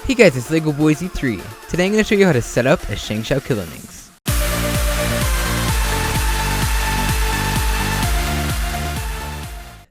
Hey guys, it's Lego Boys E3. Today I'm going to show you how to set up a Shengshou Kilominx.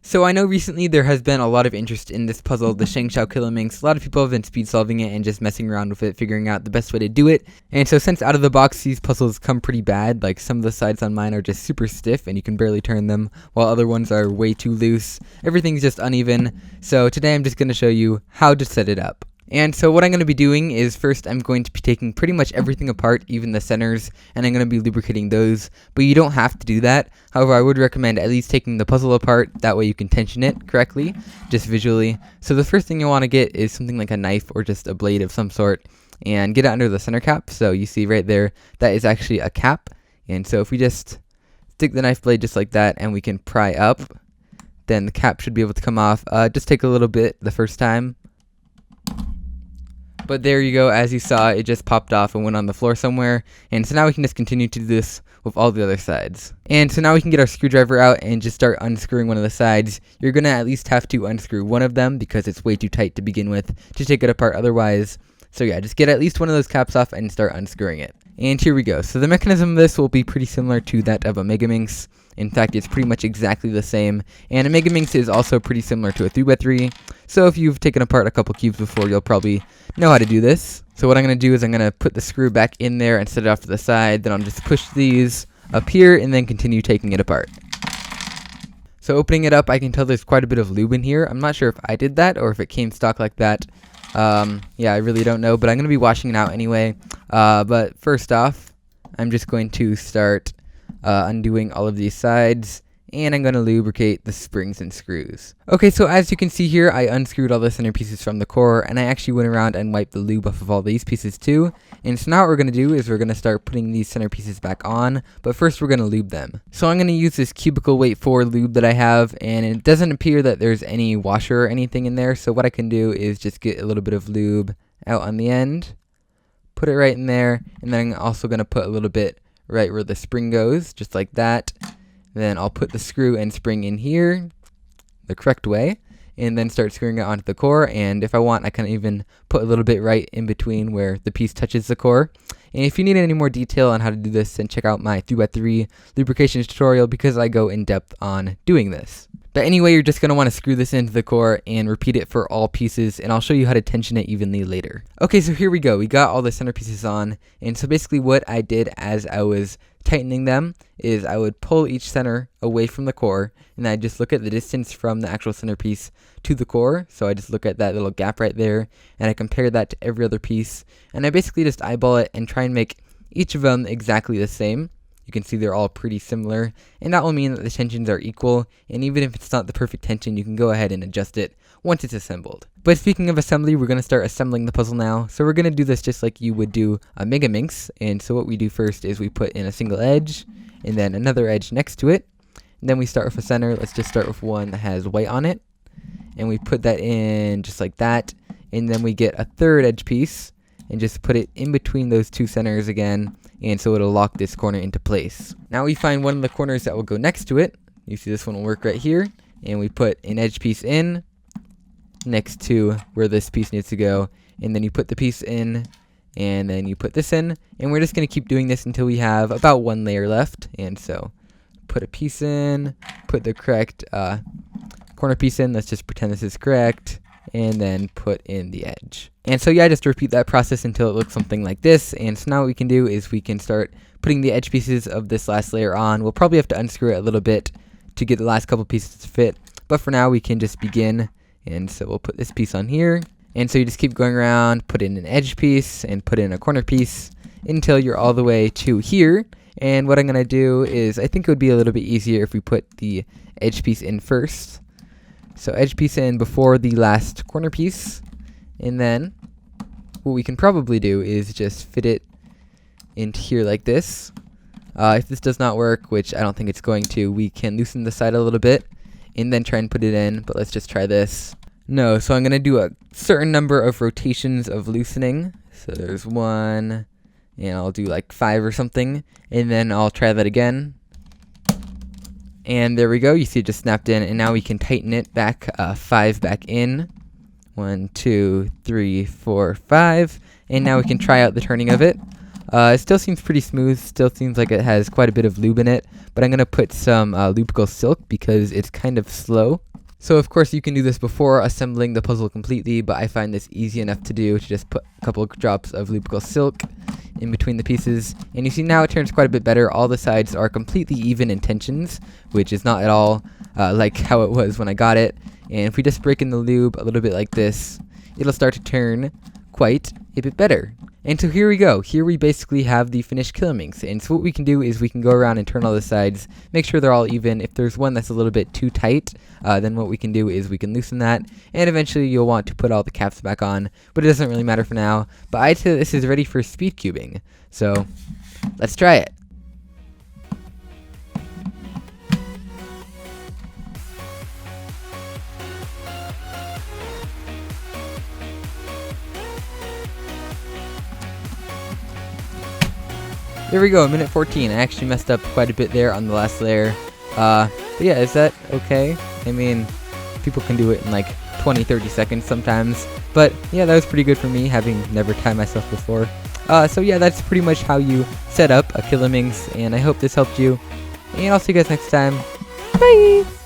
So I know recently there has been a lot of interest in this puzzle, the Shengshou Kilominx. A lot of people have been speed solving it and just messing around with it, figuring out the best way to do it. And so since out of the box these puzzles come pretty bad, like some of the sides on mine are just super stiff and you can barely turn them, while other ones are way too loose. Everything's just uneven. So today I'm just going to show you how to set it up. And so what I'm going to be doing is first I'm going to be taking pretty much everything apart, even the centers, and I'm going to be lubricating those, but you don't have to do that. However, I would recommend at least taking the puzzle apart, that way you can tension it correctly, just visually. So the first thing you want to get is something like a knife or just a blade of some sort, and get it under the center cap. So you see right there, that is actually a cap, and so if we just stick the knife blade just like that and we can pry up, then the cap should be able to come off. Just take a little bit the first time. But there you go, as you saw, it just popped off and went on the floor somewhere. And so now we can just continue to do this with all the other sides. And so now we can get our screwdriver out and just start unscrewing one of the sides. You're going to at least have to unscrew one of them because it's way too tight to begin with to take it apart otherwise. So yeah, just get at least one of those caps off and start unscrewing it. And here we go. So the mechanism of this will be pretty similar to that of a Megaminx. In fact, it's pretty much exactly the same. And a Megaminx is also pretty similar to a 3x3. So if you've taken apart a couple cubes before, you'll probably know how to do this. So what I'm going to do is I'm going to put the screw back in there and set it off to the side. Then I'll just push these up here and then continue taking it apart. So opening it up, I can tell there's quite a bit of lube in here. I'm not sure if I did that or if it came stock like that. Yeah, I really don't know, but I'm going to be washing it out anyway. But first off, I'm just going to start undoing all of these sides, and I'm going to lubricate the springs and screws. Okay, so as you can see here, I unscrewed all the center pieces from the core, and I actually went around and wiped the lube off of all these pieces too. And so now what we're going to do is we're going to start putting these center pieces back on, but first we're going to lube them. So I'm going to use this cubicle weight 4 lube that I have, and it doesn't appear that there's any washer or anything in there, so what I can do is just get a little bit of lube out on the end, put it right in there, and then I'm also going to put a little bit right where the spring goes, just like that. Then I'll put the screw and spring in here the correct way, and then start screwing it onto the core. And if I want, I can even put a little bit right in between where the piece touches the core. And if you need any more detail on how to do this, then check out my 3x3 lubrication tutorial, because I go in depth on doing this. But anyway, you're just going to want to screw this into the core and repeat it for all pieces, and I'll show you how to tension it evenly later. Okay, so here we go. We got all the center pieces on, and so basically what I did as I was tightening them is I would pull each center away from the core, and I just look at the distance from the actual centerpiece to the core. So I just look at that little gap right there, and I compare that to every other piece, and I basically just eyeball it and try and make each of them exactly the same. You can see they're all pretty similar, and that will mean that the tensions are equal, and even if it's not the perfect tension, you can go ahead and adjust it once it's assembled. But speaking of assembly, we're going to start assembling the puzzle now. So we're going to do this just like you would do a Megaminx, and so what we do first is we put in a single edge, and then another edge next to it, and then we start with a center. Let's just start with one that has white on it, and we put that in just like that, and then we get a third edge piece, and just put it in between those two centers again, and so it'll lock this corner into place. Now we find one of the corners that will go next to it. You see this one will work right here, and we put an edge piece in next to where this piece needs to go, and then you put the piece in, and then you put this in, and we're just going to keep doing this until we have about one layer left. And so put a piece in, put the correct corner piece in. Let's just pretend this is correct, and then put in the edge. And so yeah, just repeat that process until it looks something like this. And so now what we can do is we can start putting the edge pieces of this last layer on. We'll probably have to unscrew it a little bit to get the last couple pieces to fit, but for now we can just begin. And so we'll put this piece on here, and so you just keep going around, put in an edge piece and put in a corner piece until you're all the way to here. And what I'm going to do is, I think it would be a little bit easier if we put the edge piece in first. So edge piece in before the last corner piece, and then what we can probably do is just fit it into here like this. If this does not work, which I don't think it's going to, we can loosen the side a little bit and then try and put it in, but let's just try this. No, so I'm going to do a certain number of rotations of loosening. So there's 1, and I'll do like 5 or something, and then I'll try that again. And there we go, you see it just snapped in, and now we can tighten it back 5 back in. 1, 2, 3, 4, 5. And now we can try out the turning of it. It still seems pretty smooth, still seems like it has quite a bit of lube in it, but I'm going to put some lubrical silk because it's kind of slow. So of course you can do this before assembling the puzzle completely, but I find this easy enough to do, to just put a couple of drops of lubrical silk in between the pieces. And you see now it turns quite a bit better. All the sides are completely even in tensions, which is not at all like how it was when I got it. And if we just break in the lube a little bit like this, it'll start to turn quite a bit better. And so here we go. Here we basically have the finished Kilominx. And so what we can do is we can go around and turn all the sides, make sure they're all even. If there's one that's a little bit too tight, then what we can do is we can loosen that. And eventually you'll want to put all the caps back on, but it doesn't really matter for now. But I'd say this is ready for speed cubing. So let's try it. There we go, minute 14. I actually messed up quite a bit there on the last layer. But yeah, is that okay? I mean, people can do it in like 20-30 seconds sometimes. But yeah, that was pretty good for me, having never timed myself before. So yeah, that's pretty much how you set up a Kilominx, and I hope this helped you. And I'll see you guys next time. Bye!